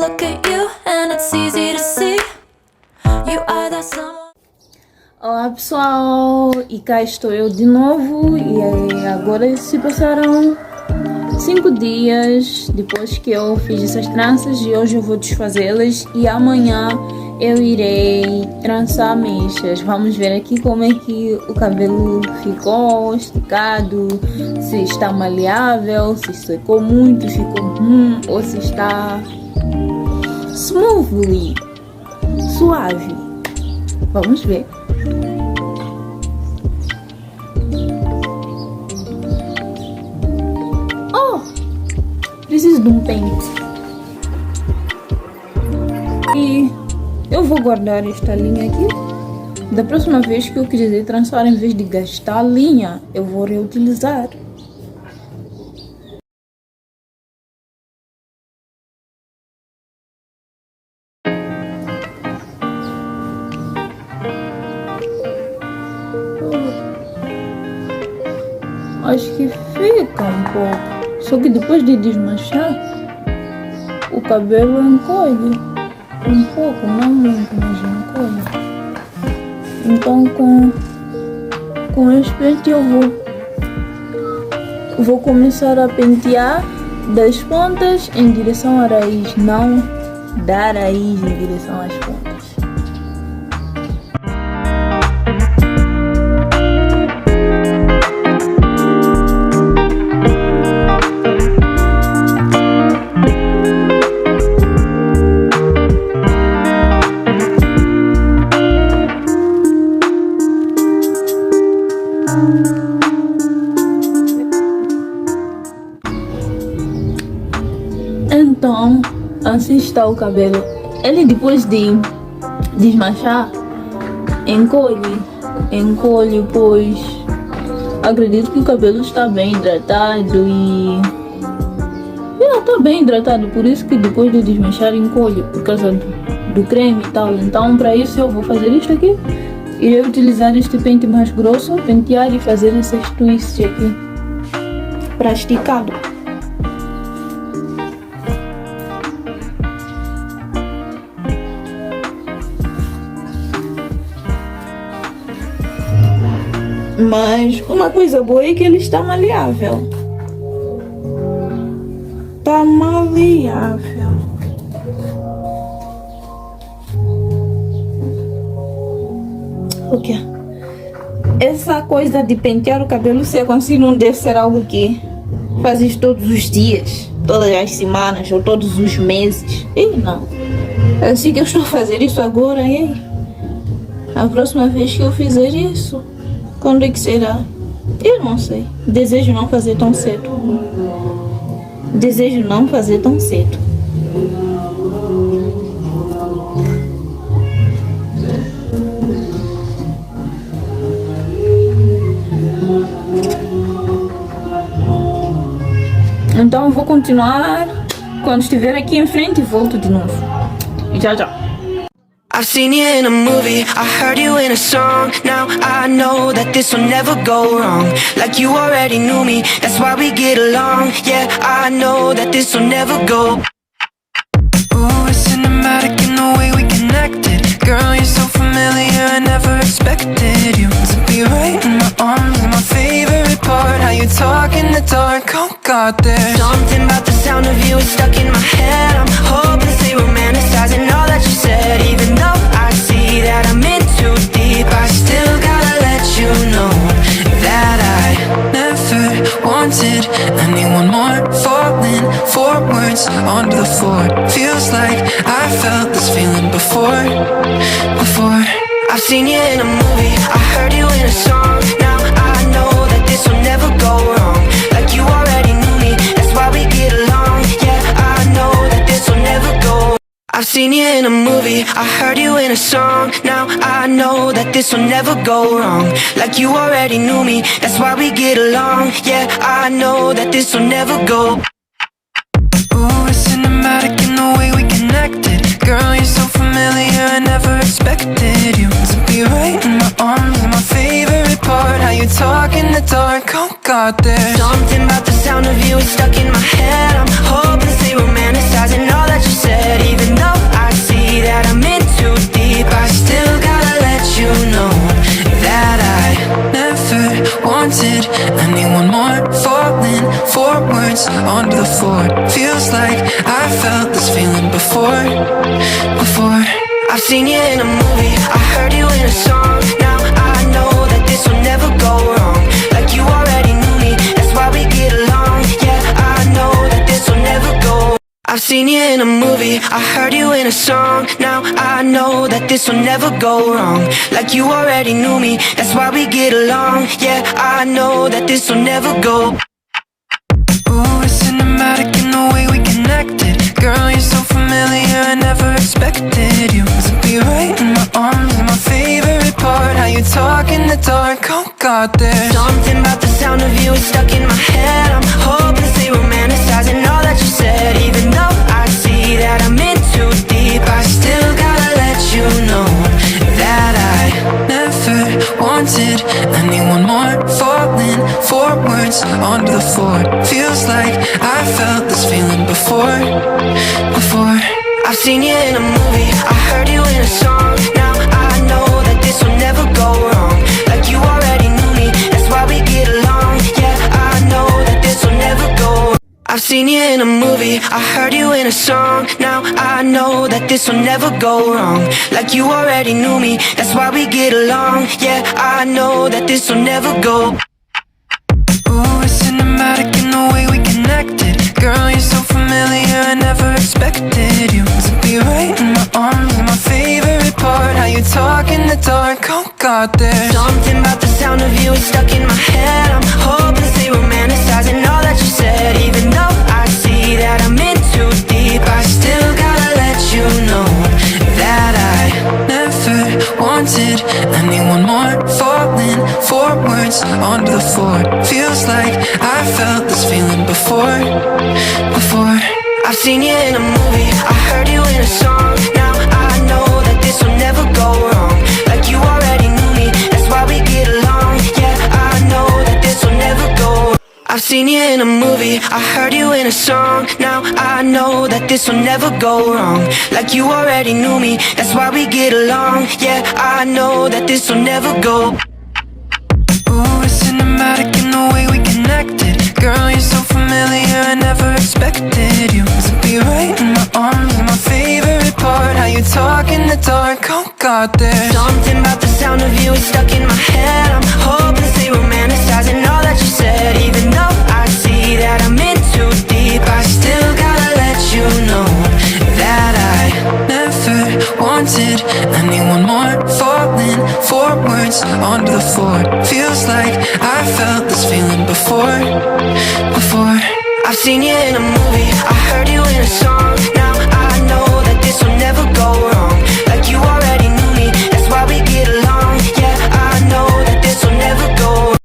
look at you and it's easy to see. You are that someone. Olá pessoal, e cá estou eu de novo. E agora se passaram 5 dias depois que eu fiz essas tranças e hoje eu vou desfazê-las e amanhã eu irei trançar mechas. Vamos ver aqui como é que o cabelo ficou esticado, se está maleável, se secou muito, ficou ou se está smoothly, suave. Vamos ver. Preciso de um pente. E eu vou guardar esta linha aqui. Da próxima vez que eu quiser trançar, em vez de gastar a linha, eu vou reutilizar. Acho que fica um pouco. Só que depois de desmanchar, o cabelo encolhe um pouco, não muito, mas encolhe. Então com esse pente eu vou começar a pentear das pontas em direção à raiz, não da raiz em direção às pontas. Então, assim está o cabelo. Ele depois de desmanchar, encolhe, pois acredito que o cabelo está bem hidratado e está bem hidratado, por isso que depois de desmanchar encolhe, por causa do creme e tal. Então para isso eu vou fazer isto aqui. Irei utilizar este pente mais grosso, pentear e fazer essas twists aqui para esticado. Mas uma coisa boa é que ele está maleável. Está maleável. O quê? Essa coisa de pentear o cabelo seco assim não deve ser algo que fazes todos os dias, todas as semanas ou todos os meses. E não. Assim que eu estou a fazer isso agora, e aí? A próxima vez que eu fizer isso, quando é que será? Eu não sei. Desejo não fazer tão cedo. Desejo não fazer tão cedo. Então eu vou continuar quando estiver aqui em frente e volto de novo. Já, já. I've seen you in a movie, I heard you in a song. Now I know that this will never go wrong. Like you already knew me, that's why we get along. Yeah, I know that this will never go. Ooh, it's cinematic in the way we connected. Girl, you're so familiar, I never expected you to be right in my arms. And my favorite part, how you talk in the dark. Oh God, there's something about the sound of you is stuck in my head. I'm hopelessly romanticizing all that you said. Even though I see that I'm in too deep, I still gotta let you know that I never wanted anyone more. Falling forwards onto the floor. Feels like I felt this feeling before. I've seen you in a movie, I heard you in a song. Now I know that this will never go wrong. Like you already knew me, that's why we get along. Yeah, I know that this will never go. I've seen you in a movie, I heard you in a song. Now I know that this will never go wrong. Like you already knew me, that's why we get along. Yeah, I know that this will never go. Ooh, it's cinematic in the way we connected. Girl, you're so familiar, I never expected you to be right in my arms. And my favorite part, how you talk in the dark. Oh God, there's something about the sound of you is stuck in my head. I'm hopelessly romanticizing all that you said. Even onto the floor. Feels like I felt this feeling before. I've seen you in a movie, I heard you in a song. Now I know that this will never go wrong. Like you already knew me, that's why we get along. Yeah, I know that this will never go. I've seen you in a movie, I heard you in a song. Now I know that this will never go wrong. Like you already knew me, that's why we get along. Yeah, I know that this will never go. Ooh, it's cinematic in the way we connected. Girl, you're so familiar, I never expected you to be right in my arms. And my favorite part, how you talk in the dark. Oh God, there's something about the sound of you is stuck in my head. I'm hopelessly romanticizing all that you said. Even though I see that I'm in too deep, I still gotta let you know that I never wanted anyone more. Falling forwards onto the floor. Feels like I felt this feeling before. I've seen you in a movie, I heard you in a song. Now I know that this will never go wrong. Like you already knew me, that's why we get along. Yeah, I know that this will never go. I've seen you in a movie, I heard you in a song. Now I know that this will never go wrong. Like you already knew me, that's why we get along. Yeah, I know that this will never go. Ooh, it's cinematic in the way we connected. Girl, you're so familiar, I never expected you to be right in my arms. And my favorite part, how you talk in the dark. Oh God, there's something about the sound of you is stuck in my head. I'm hopelessly romanticizing all that you said. Even though I see that I'm in too deep, I still gotta let you know that I never wanted anyone more. Falling forwards onto the floor. Feels like I felt this feeling before. I've seen you in a movie, I heard you in a song. Now I know that this will never go wrong. Like you already knew me, that's why we get along. Yeah, I know that this will never go. I've seen you in a movie, I heard you in a song. Now I know that this will never go wrong. Like you already knew me, that's why we get along. Yeah, I know that this will never go. Ooh, it's cinematic in the way we connected. Girl, you're so familiar, I never expected you to be right in my arms. And my favorite part, how you talk in the dark. Oh God, there's something about the sound of you is stuck in my head. I'm hopelessly romanticizing all that you said. Even though I see that I'm in too deep, I still gotta let you know that I never wanted anyone more. Falling forwards onto the floor. Feels like I felt this feeling before. I've seen you in a movie, I heard you in a song.